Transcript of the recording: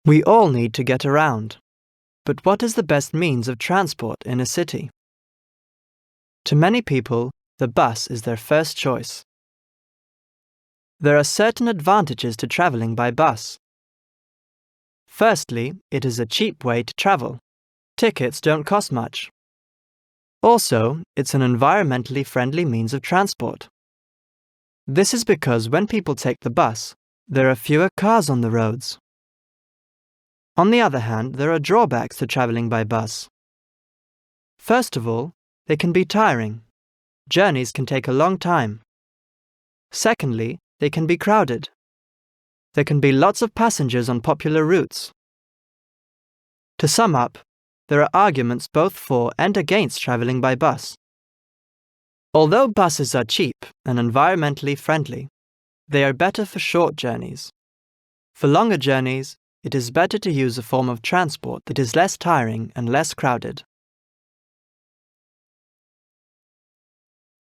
We all need to get around. But what is the best means of transport in a city? To many people, the bus is their first choice. There are certain advantages to traveling by bus. Firstly, it is a cheap way to travel. Tickets don't cost much. Also, it's an environmentally friendly means of transport. This is because when people take the bus, there are fewer cars on the roads. On the other hand, there are drawbacks to traveling by bus. First of all, they can be tiring. Journeys can take a long time. Secondly, they can be crowded. There can be lots of passengers on popular routes. To sum up, there are arguments both for and against traveling by bus. Although buses are cheap and environmentally friendly, they are better for short journeys. For longer journeys, it is better to use a form of transport that is less tiring and less crowded.